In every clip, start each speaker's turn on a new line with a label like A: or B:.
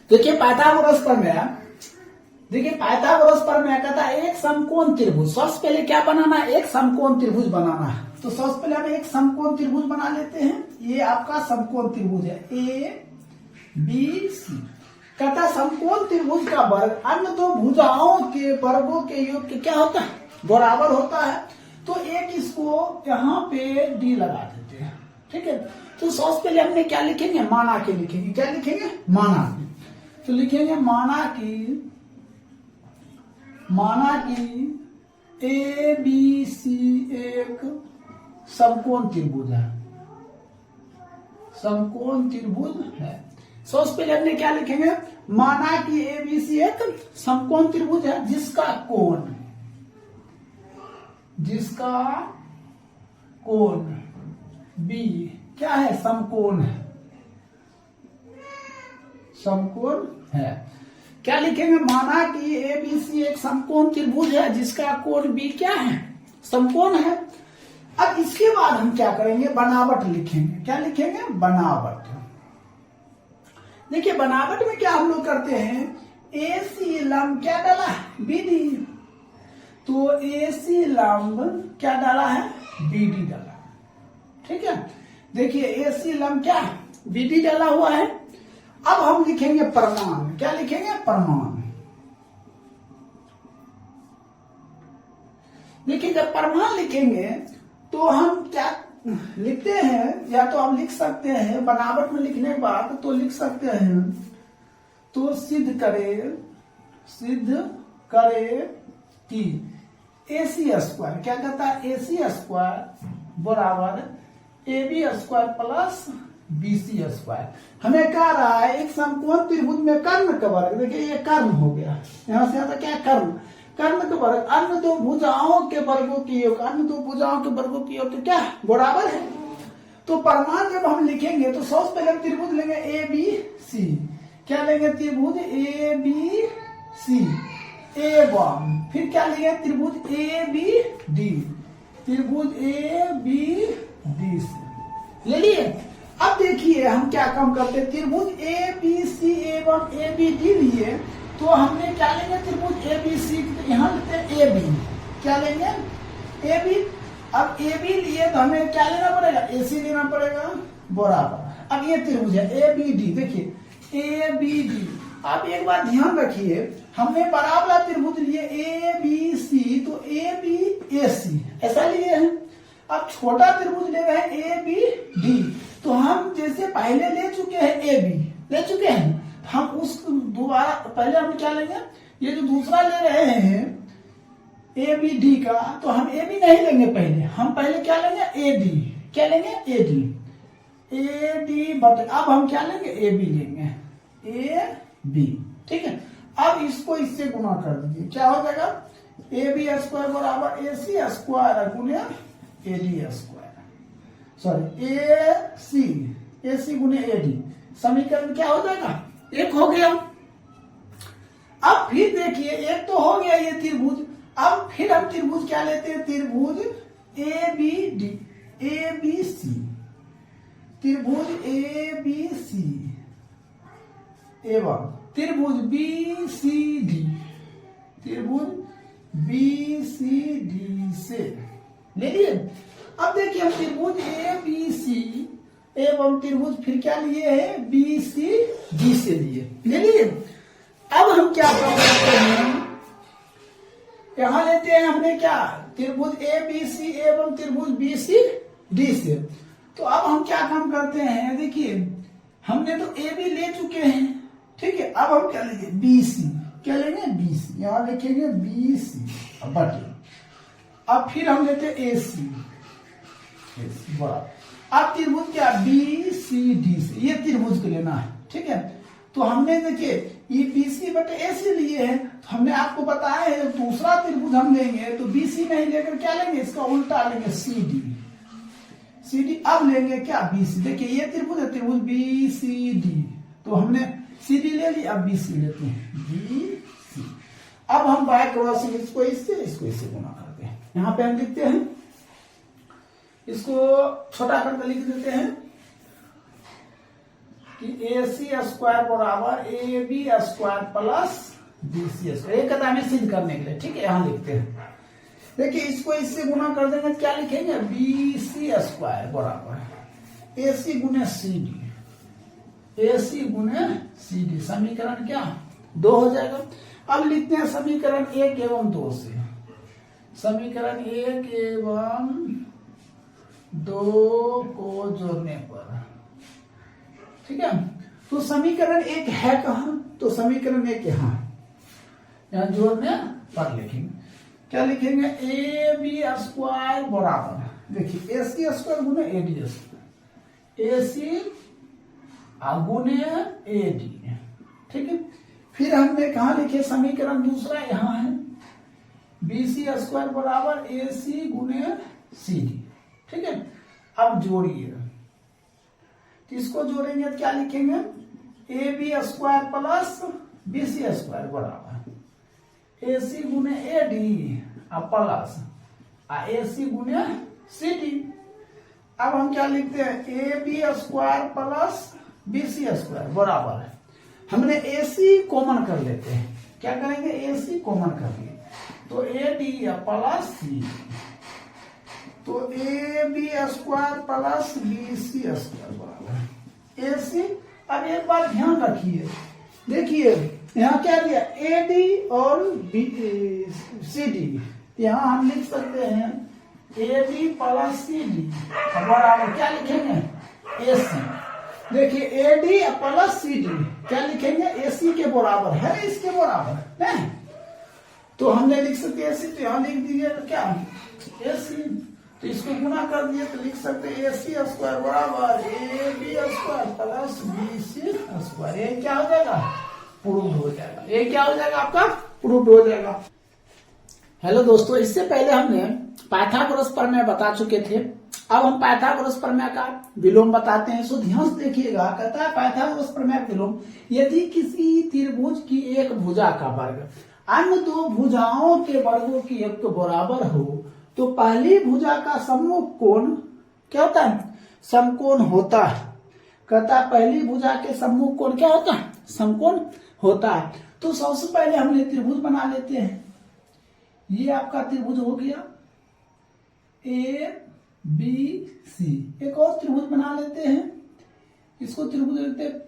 A: देखिए पाइथागोरस प्रमेय, देखिए पाइथागोरस प्रमेय कहता है एक समकोण त्रिभुज। सबसे पहले क्या बनाना है, एक समकोण त्रिभुज बनाना है। तो सबसे पहले हम एक समकोण त्रिभुज बना लेते हैं। ये आपका समकोण त्रिभुज है ए बी सी। कहता समकोण त्रिभुज का वर्ग अन्य दो भुजाओं के वर्गों के योग के क्या होता है, बराबर होता है। तो एक इसको यहाँ पे डी लगा देते हैं, ठीक है। तो सबसे पहले हमने क्या लिखेंगे, माना के लिखेंगे। क्या लिखेंगे, माना के। तो लिखेंगे माना की ए बी सी एक समकोण त्रिभुज है, समकोण त्रिभुज है। सबसे पहले हमने क्या लिखेंगे, माना कि ए बी सी एक समकोण त्रिभुज है जिसका कोण बी क्या है, समकोण है, समकोण है। क्या लिखेंगे, माना कि ए बी सी एक समकोण त्रिभुज है जिसका कोण बी क्या है, समकोण है। अब इसके बाद हम क्या करेंगे, बनावट लिखेंगे। क्या लिखेंगे, बनावट। देखिए बनावट में क्या हम लोग करते हैं, ए सी लंब क्या डाला है, बी डी। तो ए सी लंब क्या डाला है, बी डी डाला है, ठीक है। देखिए ए सी लंब क्या है, बी डी डाला हुआ है। अब हम लिखेंगे प्रमाण। क्या लिखेंगे, प्रमाण। देखिए जब प्रमाण लिखेंगे तो हम क्या लिखते हैं, या तो आप लिख सकते हैं बनावट में लिखने के बाद तो लिख सकते हैं, तो सिद्ध करे कि ए सी स्क्वायर क्या कहता है, ए सी स्क्वायर बराबर A B square plus B C square. हमें कह रहा है एक समकोण त्रिभुज में कर्ण का वर्ग। देखिए ये कर्ण हो गया, यहां से आता क्या, कर्ण का वर्ग अन्य दो भुजाओं के वर्गों की योग, अन्य दो भुजाओं के वर्गों की योग क्या बराबर है। तो प्रमाण जब हम लिखेंगे तो सबसे पहले हम त्रिभुज लेंगे ए बी सी। क्या लेंगे, त्रिभुज ए बी सी एवं फिर क्या लेंगे, त्रिभुज ए बी डी, त्रिभुज ए बी डी सी ले लिए। अब देखिए हम क्या काम करते हैं, त्रिभुज ए बी सी एवं ए बी डी लिए तो हमने क्या लेंगे, त्रिभुज ए बी सी, यहां लेते हैं ए बी। क्या लेंगे, ए बी। अब ए बी लिए तो हमें क्या लेना पड़ेगा, ए सी लेना पड़ेगा बराबर। अब ये त्रिभुज है ए बी डी। देखिए ए बी डी। आप एक बात ध्यान रखिए, हमने बराबर त्रिभुज लिए ए बी सी, तो ए बी ए सी ऐसा लिए हैं। अब छोटा त्रिभुज ले रहे हैं ए बी डी। तो हम जैसे पहले ले चुके हैं ए बी, ले चुके हैं, हम उस दोबारा पहले हम क्या लेंगे, ये जो दूसरा ले रहे हैं ए बी डी का, तो हम ए बी नहीं लेंगे पहले, हम पहले क्या लेंगे, ए डी। क्या लेंगे, ए डी बट अब हम क्या लेंगे, ए बी लेंगे, ए बी, ठीक है। अब इसको इससे गुणा कर दीजिए, क्या हो जाएगा, ए बी स्क्वायर बराबर ए सी स्क्वायर गुणे ए डी स्क्वायर, सॉरी ए सी गुणे ए डी। समीकरण क्या हो जाएगा, एक हो गया। अब फिर देखिए एक तो हो गया ये त्रिभुज। अब फिर हम त्रिभुज क्या लेते हैं, त्रिभुज A B D, A B C, त्रिभुज ए बी सी एवं त्रिभुज बी सी डी, त्रिभुज बी सी डी से ले लिए। अब देखिए हम त्रिभुज ए बी सी एवं त्रिभुज फिर क्या लिए है, बी सी डी से लिए, ले लिए। अब हम क्या करते हैं, यहां लेते हैं हमने क्या, त्रिभुज ए बी सी एवं त्रिभुज बी सी डी से। तो अब हम क्या काम करते हैं, देखिए हमने तो ए बी ले चुके हैं, ठीक है। अब हम क्या लेंगे, बी सी। क्या लेंगे, बी सी, यहां लिखेंगे बी सी बटे। अब फिर हम लेते हैं ए सी बड़ा। अब त्रिभुज क्या, बी सी डी से, ये त्रिभुज को लेना है, ठीक है। तो हमने देखिए ये बी सी बटे ए सी लिए हैं, तो हमने आपको बताया है जब दूसरा त्रिभुज हम लेंगे तो बी सी नहीं लेकर क्या लेंगे, इसका उल्टा लेंगे सी डी। अब लेंगे क्या, बी सी। देखिए ये त्रिभुज है, त्रिभुज बी सी डी, तो हमने सी डी ले ली, अब बी सी लेते हैं, बी सी। अब हम बाय क्रॉसिंग इसको इससे गुणा करते हैं। यहां पे हम लिखते हैं, इसको छोटा करके लिख देते हैं, कि AC स्क्वायर बराबर AB square plus BC square, एक कथा में सिद्ध करने के लिए। ठीक है, यहां लिखते हैं, देखिए इसको इससे गुना कर देंगे तो क्या लिखेंगे, BC स्क्वायर बराबर AC गुने CD, AC गुने CD, समीकरण क्या 2 हो जाएगा। अब लिखते हैं समीकरण 1 एवं 2 से, समीकरण 1 एवं 2 को जोड़ने पर, ठीक है। तो समीकरण 1 है कहां, तो समीकरण 1 यहां जोड़ने पर लिखेंगे, क्या लिखेंगे, AB स्क्वायर बराबर, देखिए AC स्क्वायर गुने AD स्क्वायर, AC गुने AD, ठीक है। फिर हमने कहा लिखे समीकरण दूसरा यहां है, BC स्क्वायर बराबर AC गुने CD, ठीक है। अब जोड़िए, तो इसको जोड़ेंगे तो क्या लिखेंगे, AB square plus BC square बराबर AC गुने AD प्लस AC गुने CD। अब हम क्या लिखते हैं, AB square plus BC square बराबर है, हमने AC कॉमन कर लेते हैं, क्या करेंगे, AC कॉमन कर लिए तो AD प्लस C, तो AB square plus BC square बराबर AC। अब एक बार ध्यान रखिए, देखिए यहाँ क्या दिया, AD और CD, यहाँ हम लिख सकते हैं AB प्लस CD बराबर क्या लिखेंगे, AC। देखिए AD प्लस CD क्या लिखेंगे, AC के बराबर है, इसके बराबर नहीं, तो हमने लिख सकते हैं AC, तो यहाँ लिख दीजिए क्या AC, तो इसको गुना कर दिए तो लिख सकते हैं AC स्क्वायर बराबर AB square plus BC square, ये क्या हो जाएगा, प्रूव हो जाएगा, ये क्या हो जाएगा आपका, प्रूव हो जाएगा। हेलो दोस्तों, इससे पहले हमने पाइथागोरस प्रमेय बता चुके थे, अब हम पाइथागोरस प्रमेय का विलोम बताते हैं। सो ध्यान से देखिएगा, कहता है पाइथागोरस प्रमेय का विलोम, यदि किसी त्रिभुज की एक भुजा का वर्ग अन्य दो भुजाओं के वर्गों की एक तो बराबर हो तो पहली भुजा का सम्मुख कोण क्या होता है, समकोण होता है। कहता है पहली भुजा के सम्मुख कोण क्या होता है, समकोण होता है। तो सबसे पहले हम त्रिभुज बना लेते हैं, ये आपका त्रिभुज हो गया ABC, एक और त्रिभुज बना लेते हैं, इसको त्रिभुज लिखते हैं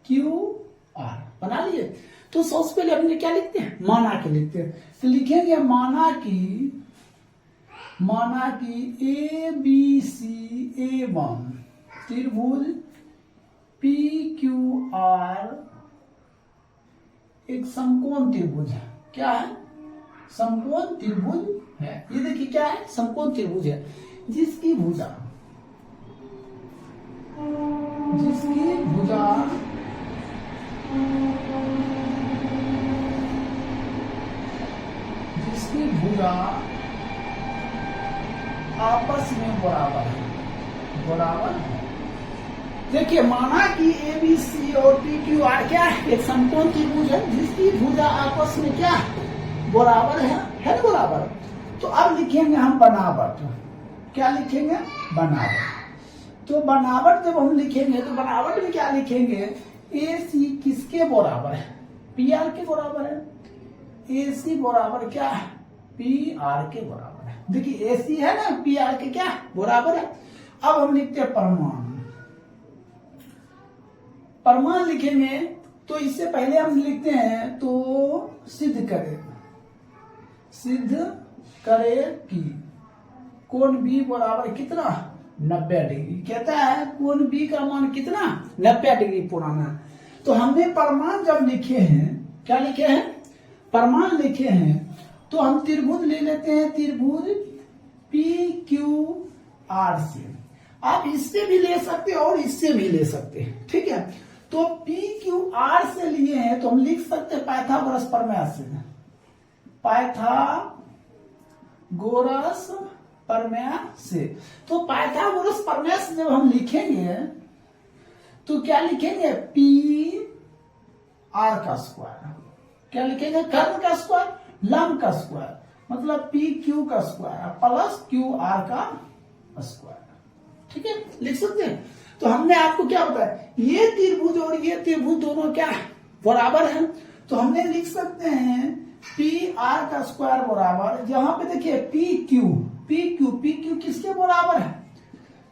A: PQR, बना लिए। तो सबसे पहले हमने क्या लिखते हैं, माना के लिखते हैं, तो लिखेंगे माना कि ABC1 त्रिभुज PQR एक समकोण त्रिभुज है, क्या है, समकोण त्रिभुज है। ये देखिए क्या है, समकोण त्रिभुज है जिसकी भुजा आपस में बराबर है। देखिए माना कि ABC और PQR क्या है, एक समकोण त्रिभुज है जिसकी भुजा आपस में क्या बराबर है ना बराबर। तो अब लिखेंगे हम बनावट, क्या लिखेंगे, बनावट। तो बनावट जब हम लिखेंगे तो बनावट में क्या लिखेंगे, AC किसके बराबर है, PR के बराबर है। AC बराबर क्या है, PR के बराबर है। देखिए AC है ना, PR के क्या बराबर है। अब हम लिखते हैं प्रमाण लिखेंगे, तो इससे पहले हम लिखते हैं तो सिद्ध करे कि कोण B बराबर कितना 90 डिग्री। कहता है कोण B का मान कितना 90 डिग्री पुराना। तो हमने प्रमाण जब लिखे हैं, क्या लिखे हैं, प्रमाण लिखे हैं, तो हम त्रिभुज ले लेते हैं, त्रिभुज PQR से। आप इससे भी ले सकते हैं और इससे भी ले सकते हैं, ठीक है। तो PQR से लिए हैं तो हम लिख सकते हैं पाइथागोरस प्रमेय से, पाइथागोरस प्रमेय से। तो पाइथागोरस प्रमेय से जब हम लिखेंगे तो क्या लिखेंगे, PR का स्क्वायर, क्या लिखेंगे, कर्ण का स्क्वायर, लंब का स्क्वायर, मतलब PQ का स्क्वायर प्लस QR का स्क्वायर, ठीक है, लिख सकते हैं। तो हमने आपको क्या बताया, ये त्रिभुज और ये त्रिभुज दोनों क्या है, बराबर है। तो हमने लिख सकते हैं पी आर का स्क्वायर बराबर, जहां पे देखिए पी क्यू किसके बराबर है,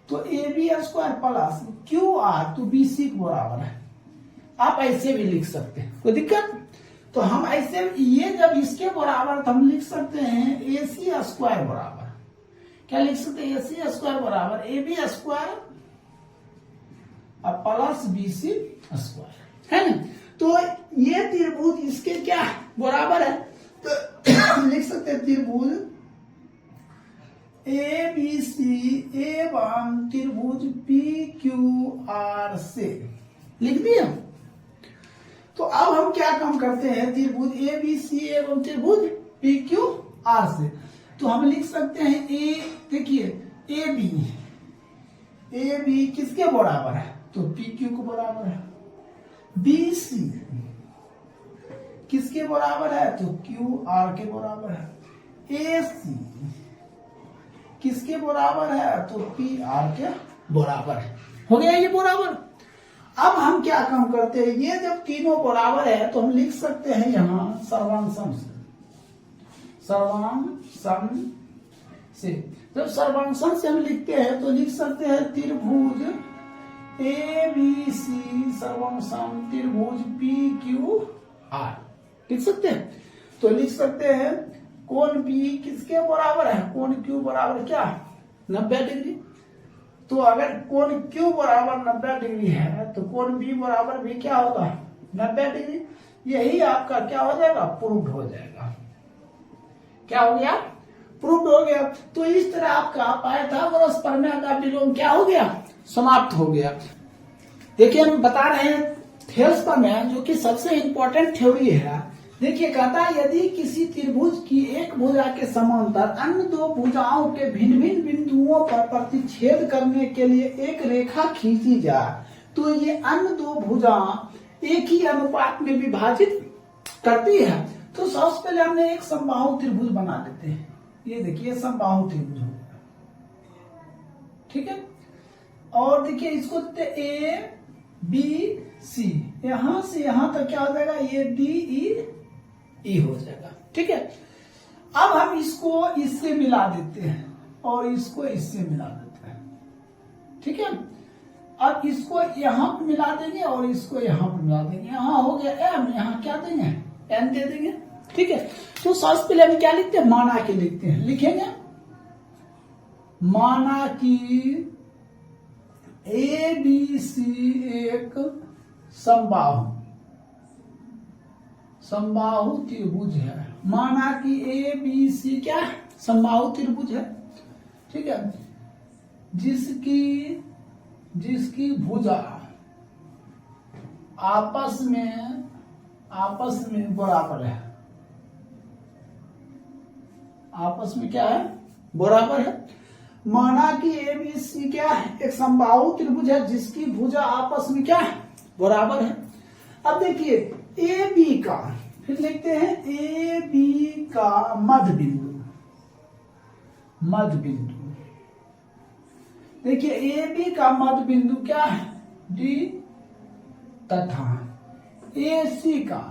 A: तो A B square plus Q R तो बी सी के बराबर है। आप ऐसे भी लिख सकते हैं, कोई दिक्कत। तो हम ऐसे ये जब इसके बराबर तो हम लिख सकते हैं ए सी स्क्वायर बराबर, क्या लिख सकते हैं, ए सी स्क्वायर बराबर A B square plus B C square, है ना। तो ये त्रिभुज इसके क्या बराबर है, तो हम लिख सकते हैं त्रिभुज ए बी सी एवं त्रिभुज पी क्यू आर से लिख दिया। तो अब हम क्या काम करते हैं, त्रिभुज ए बी सी एवं त्रिभुज पी क्यू आर से, तो हम लिख सकते हैं ए, देखिए ए बी किसके बराबर है, तो पी क्यू को बराबर है। बी सी किसके बराबर है, तो क्यू आर के बराबर है। ए सी किसके बराबर है, तो पी आर के बराबर है। हो गया ये बराबर। अब हम क्या काम करते हैं, ये जब तीनों बराबर है तो हम लिख सकते हैं यहां सर्वांशम से। जब सर्वांशम से हम लिखते हैं तो लिख सकते हैं त्रिभुज ए बी सी सर्वांशम त्रिभुज पी क्यू आर लिख सकते हैं। तो लिख सकते हैं कोण पी किसके बराबर है, कोण क्यू बराबर क्या, 90 डिग्री। तो अगर कोण क्यू बराबर 90 डिग्री है तो कोण बी बराबर भी क्या होगा, 90 डिग्री। यही आपका क्या हो जाएगा, प्रूव्ड हो जाएगा। क्या हो गया, प्रूव्ड हो गया। तो इस तरह आपका पाइथागोरस प्रमेय का विलोम क्या हो गया, समाप्त हो गया। देखिए हम बता रहे हैं थेल्स प्रमेय, जो कि सबसे इंपॉर्टेंट थ्योरी है। देखिए कहता है यदि किसी त्रिभुज की एक भुजा के समांतर अन्य दो भुजाओं के भिन्न भिन्न बिंदुओं पर प्रतिच्छेद करने के लिए एक रेखा खींची जाए तो ये अन्य दो भुजा एक ही अनुपात में विभाजित करती है। तो सबसे पहले हमने एक समबाहु त्रिभुज बना लेते हैं। ये देखिए समबाहु त्रिभुज हो गया, ठीक है। और देखिए इसको देते ए बी सी, यहां से यहां तक क्या हो जाएगा, ये डी ई हो जाएगा, ठीक है। अब हम इसको इससे मिला देते हैं और इसको इससे मिला देते हैं, ठीक है। अब इसको यहां पर मिला देंगे और इसको यहां पर मिला देंगे। यहां हो गया एम, यहां क्या देंगे, एन दे देंगे, ठीक है। तो सबसे पहले हम क्या लिखते हैं, माना के लिखते हैं, लिखेंगे माना कि ए बी सी एक समबाहु त्रिभुज है। माना कि ए बी सी क्या है, समबाहु त्रिभुज है, ठीक है। जिसकी भुजा आपस में बराबर है, आपस में क्या है, बराबर है। माना कि ए बी सी क्या है, एक समबाहु त्रिभुज है जिसकी भुजा आपस में क्या है, बराबर है। अब देखिए ए बी का, फिर लिखते हैं ए बी का मध्य बिंदु। देखिए ए बी का मध्य बिंदु क्या है, डी, तथा ए सी का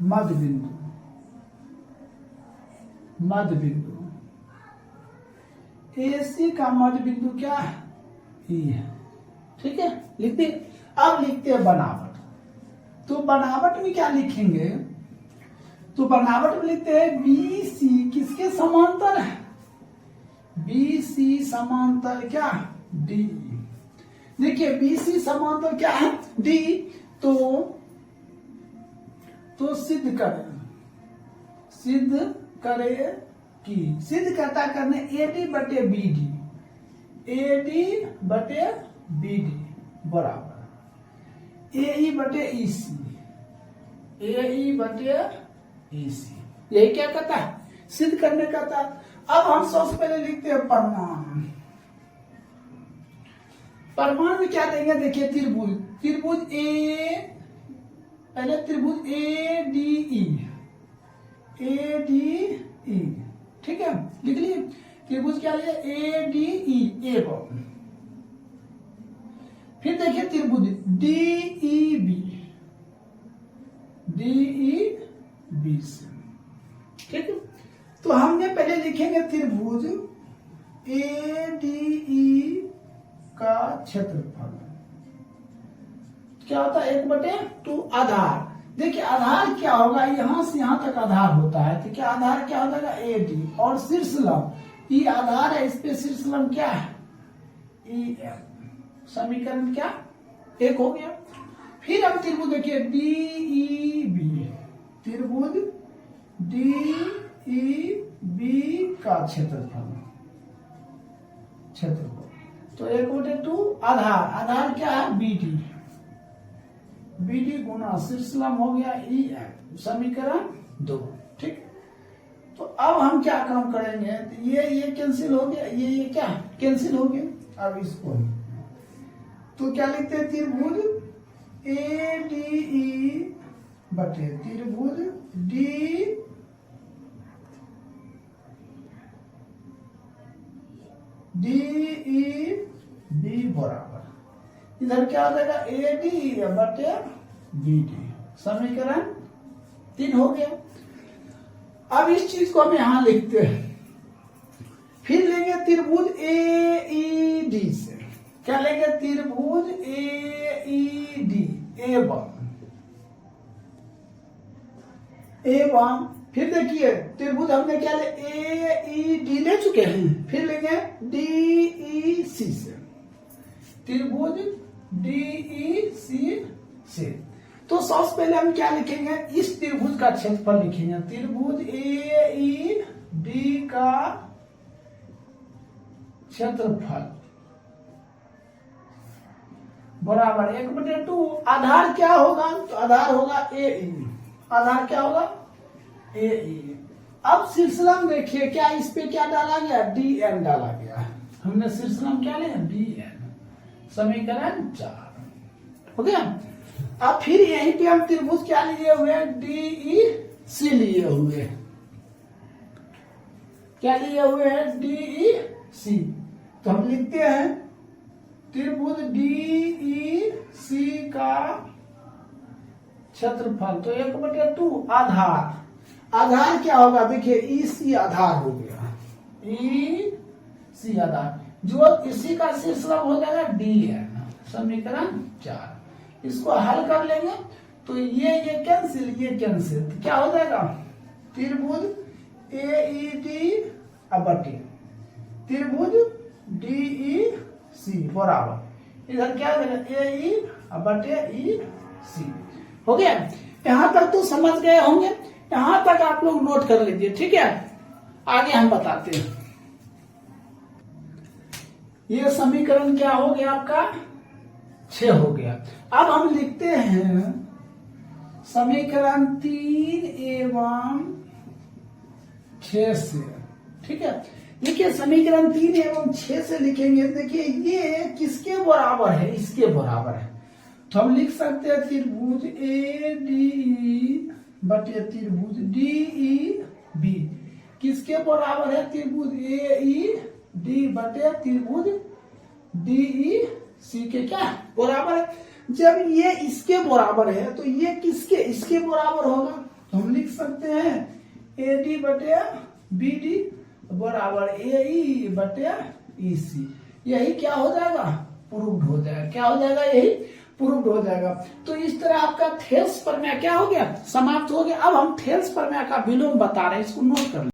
A: मध्य बिंदु ए सी का मध्य बिंदु क्या है, ई है, ठीक है। लिखते, अब लिखते हैं बनावट। तो बनावट में क्या लिखेंगे, तो बनावट में लिखते हैं बी सी किसके समांतर है, बी सी समांतर क्या, डी। देखिए बी सी समांतर क्या है, डी। तो सिद्ध करे कि सिद्ध करने एडी बटे बी डी बराबर ए बटे ई सी, यही क्या कहता है, सिद्ध करने का था। अब हम सबसे पहले लिखते हैं प्रमाण में क्या देंगे, देखिए त्रिभुज ए, पहले त्रिभुज ए डी ई, ठीक है, लिख लिए। त्रिभुज क्या लिया ए डी ई, ए पर। फिर देखिए त्रिभुज D E B, D E B से, ठीक है। तो हमने पहले लिखेंगे त्रिभुज ए डी ई का क्षेत्रफल क्या होता है 1/2 आधार। देखिए आधार क्या होगा, यहां से यहां तक आधार होता है, तो क्या आधार क्या हो जाएगा ए डी, और शीर्षलम ये आधार है, इस पे शीर्षलम क्या है ई एफ। समीकरण क्या 1 हो गया। फिर हम त्रिभुज देखिए डी ई बी, त्रिभुज डी ई बी का क्षेत्रफल, तो 1/2 आधार, आधार क्या है बी डी, बी डी गुना शीर्षलम हो गया ई एफ, समीकरण 2, ठीक। तो अब हम क्या काम करेंगे, ये कैंसिल हो गया, ये क्या कैंसिल हो गया। अब इसको तो क्या लिखते हैं त्रिभुज ए डी ई बटे त्रिभुज डी डी ई बी बराबर, इधर क्या हो जाएगा ए डी बटे बी डी, समीकरण 3 हो गया। अब इस चीज को हम यहां लिखते हैं। फिर लेंगे त्रिभुज ए ई डी से, क्या लेंगे त्रिभुज ए ई डी, एवं फिर देखिए त्रिभुज हमने क्या ले ए ई डी ले चुके हैं, फिर लेंगे डी ई सी से, त्रिभुज डी ई सी से। तो सबसे पहले हम क्या लिखेंगे, इस त्रिभुज का क्षेत्रफल लिखेंगे, त्रिभुज ए ई डी का क्षेत्रफल बराबर 1/2 आधार क्या होगा, तो आधार होगा ए ई, आधार क्या होगा ए ई। अब शीर्षलम देखिए क्या इस पे क्या डाला गया डी एन डाला गया, हमने शीर्षलम क्या लिया डी एन, समीकरण 4 हो गया। अब फिर यहीं पे हम त्रिभुज क्या लिए हुए डी ई सी लिए हुए, क्या लिए हुए हैं डी ई सी। तो हम लिखते हैं त्रिभुज डी ई सी का क्षेत्रफल, तो 1/2 आधार, आधार क्या होगा देखिए ई सी आधार हो गया, ई सी आधार, जो इसी का शीर्षलम हो जाएगा डी एन, समीकरण 4। इसको हल कर लेंगे तो ये कैंसिल, ये कैंसिल, तो क्या हो जाएगा त्रिभुज ए ई डी बटे त्रिभुज डी ई सी बराबर, इधर क्या हो जाएगा ए ई बटे ई सी। हो गया, यहां तक तो समझ गए होंगे, यहां तक आप लोग नोट कर लीजिए, ठीक है। आगे हम बताते हैं। ये समीकरण क्या हो गया आपका 6 हो गया। अब हम लिखते हैं समीकरण 3 एवं 6 से, ठीक है। देखिए समीकरण 3 एवं 6 से लिखेंगे, देखिए ये किसके बराबर है, इसके बराबर है, तो हम लिख सकते हैं त्रिभुज ए डी बटे त्रिभुज डी ई बी, किसके बराबर है त्रिभुज ए ई डी बटे त्रिभुज डी ई सी के क्या बराबर है। जब ये इसके बराबर है तो ये किसके इसके बराबर होगा, तो हम लिख सकते हैं ए डी बटे बी डी बराबर ए ई बटे ई सी, यही क्या हो जाएगा प्रूव्ड हो जाएगा, क्या हो जाएगा यही प्रूव्ड हो जाएगा। तो इस तरह आपका थेल्स प्रमेय क्या हो गया समाप्त हो गया। अब हम थेल्स प्रमेय का विलोम बता रहे हैं, इसको नोट कर